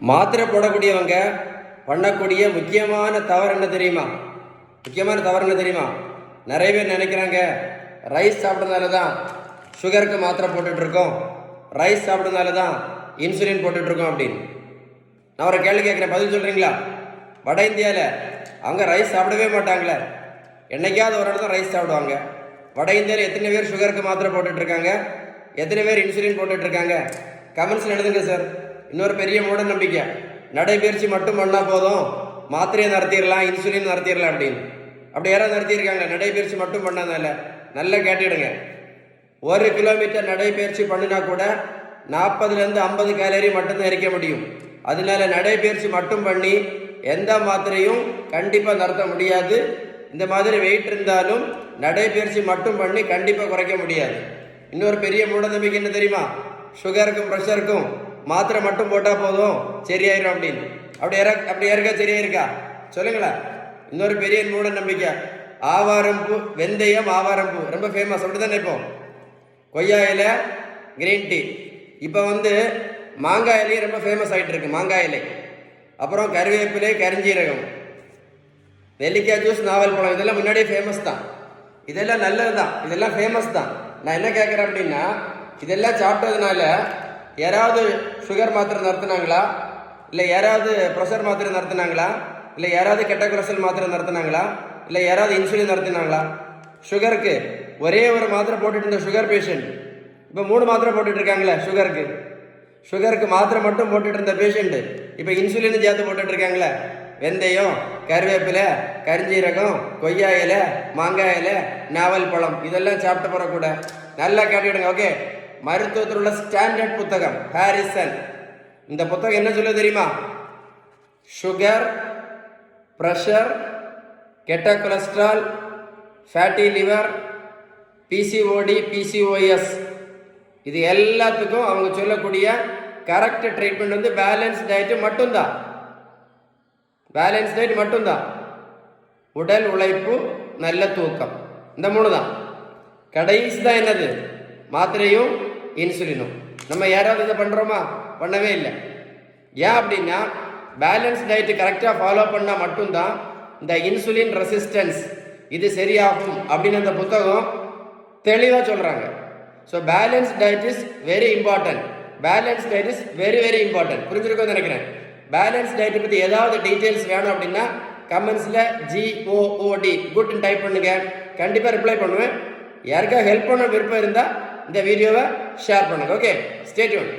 மாத்திரை போடக்கூடியவங்க பண்ணக்கூடிய முக்கியமான தவறு என்ன தெரியுமா? நிறைய பேர் நினைக்கிறாங்க, ரைஸ் சாப்பிட்றதுனால தான் சுகருக்கு மாத்திரை போட்டுட்ருக்கோம், ரைஸ் சாப்பிட்றதுனால தான் இன்சுலின் போட்டுட்ருக்கோம் அப்படின்னு. நான் ஒரு கேள்வி கேட்குறேன், பதில் சொல்கிறீங்களா? வட இந்தியாவில் அவங்க ரைஸ் சாப்பிடவே மாட்டாங்களே, என்னைக்காவது ஒரு இடத்துல ரைஸ் சாப்பிடுவாங்க. வட இந்தியாவில் எத்தனை பேர் சுகருக்கு மாத்திரை போட்டுட்ருக்காங்க, எத்தனை பேர் இன்சுலின் போட்டுட்ருக்காங்க? கமெண்ட்ஸில் எழுதுங்க சார். இன்னொரு பெரிய மூட நம்பிக்கை, நடைபயிற்சி மட்டும் பண்ணால் போதும், மாத்திரையை நடத்திடலாம், இன்சுலின் நடத்திடலாம் அப்படின்னு. அப்படி யாராவது நடத்தியிருக்காங்க? நடைபயிற்சி மட்டும் பண்ணாதனால நல்லா கேட்டுடுங்க. 1 கிலோமீட்டர் நடைபயிற்சி பண்ணினா கூட 40லேருந்து 50 கேலரி மட்டும்தான் எரிக்க முடியும். அதனால நடைபயிற்சி மட்டும் பண்ணி எந்த மாத்திரையும் கண்டிப்பாக நடத்த முடியாது. இந்த மாதிரி வெயிட் இருந்தாலும் நடைபயிற்சி மட்டும் பண்ணி கண்டிப்பாக குறைக்க முடியாது. இன்னொரு பெரிய மூட நம்பிக்கை என்ன தெரியுமா? சுகருக்கும் ப்ரெஷருக்கும் மாத்திரை மட்டும் போட்டால் போதும் சரியாயிரும் அப்படின்னு. அப்படி யாருக்கா சரியாயிருக்கா சொல்லுங்களேன். இன்னொரு பெரிய மூட நம்பிக்கை, ஆவாரம்பூ, வெந்தயம், ஆவாரம்பூ ரொம்ப ஃபேமஸ், அப்படி தானே? இப்போ கொய்யா இலை, கிரீன் டீ, இப்போ மாங்காய் இலையும் ரொம்ப ஃபேமஸ் ஆகிட்டு இருக்கு, மாங்காய் இலை. அப்புறம் கருவேப்பிலை, கரிஞ்சீரகம், நெல்லிக்காய் ஜூஸ், நாவல் பழம், இதெல்லாம் முன்னாடியே ஃபேமஸ் தான். இதெல்லாம் நல்லது தான், இதெல்லாம் ஃபேமஸ் தான். நான் என்ன கேட்குறேன் அப்படின்னா, இதெல்லாம் சாப்பிட்டதுனால யாராவது சுகர் மாத்திரை நடத்துனாங்களா, இல்லை யாராவது ப்ரெஷர் மாத்திரை நடத்துனாங்களா, இல்லை யாராவது கெட்ட கொலஸ்ட்ரால் மாத்திரை நடத்துனாங்களா, இல்லை யாராவது இன்சுலின் நடத்தினாங்களா? சுகருக்கு ஒரே ஒரு மாத்திரை போட்டுட்டு இருந்த சுகர் பேஷண்ட் இப்போ 3 மாத்திரை போட்டுட்டு இருக்காங்களே. சுகருக்கு மாத்திரை மட்டும் போட்டுட்டு இருந்த பேஷண்ட்டு இப்போ இன்சுலின் சேர்த்து போட்டுட்டு இருக்காங்களே. வெந்தயம், கருவேப்பிலை, கரிஞ்சீரகம், கொய்யா இலை, மாங்காய் இலை, நாவல் பழம், இதெல்லாம் சாப்பிட்டு போறக்கூட. நல்லா கேட்டுக்கிடுங்க. ஓகே, மருத்துவத்தில் உள்ள ஸ்டாண்டர்ட் புத்தகம் ஹாரிசன். இந்த புத்தகம் என்ன சொல்ல தெரியுமா? சுகர், ப்ரெஷர், கெட்ட cholesterol, fatty liver, PCOD, PCOS, இது எல்லாத்துக்கும் அவங்க சொல்லக்கூடிய கரெக்ட் ட்ரீட்மெண்ட் பேலன்ஸ் டயட்டு மட்டும்தான். பேலன்ஸ் டயட் மட்டும்தான். உடல் உழைப்பு, நல்ல தூக்கம், இந்த 3 தான். கடைசி தான் என்னது? மாத்திரையும் இன்சுலினும். நம்ம யாராவது இதை பண்ணுறோமா? பண்ணவே இல்லை. ஏன் அப்படின்னா, பேலன்ஸ் டயட்டு கரெக்டாக ஃபாலோ பண்ணால் மட்டும்தான் இந்த இன்சுலின் ரெசிஸ்டன்ஸ் இது சரியாகும் அப்படின்னு அந்த புத்தகம் தெளிவாக சொல்கிறாங்க. So balance diet is very important. Balance diet is very very important. புரிஞ்சிருக்கோன்னு நினைக்கிறேன். பேலன்ஸ் டயட்டை பற்றி ஏதாவது டீட்டெயில்ஸ் வேணும் அப்படின்னா கமெண்ட்ஸில் GOOD குட்னு டைப் பண்ணுங்க, கண்டிப்பாக ரிப்ளை பண்ணுவேன். யாருக்காக ஹெல்ப் பண்ண விருப்பம் இருந்தால் இந்த வீடியோவை ஷேர் பண்ணுங்க. Okay, stay tune.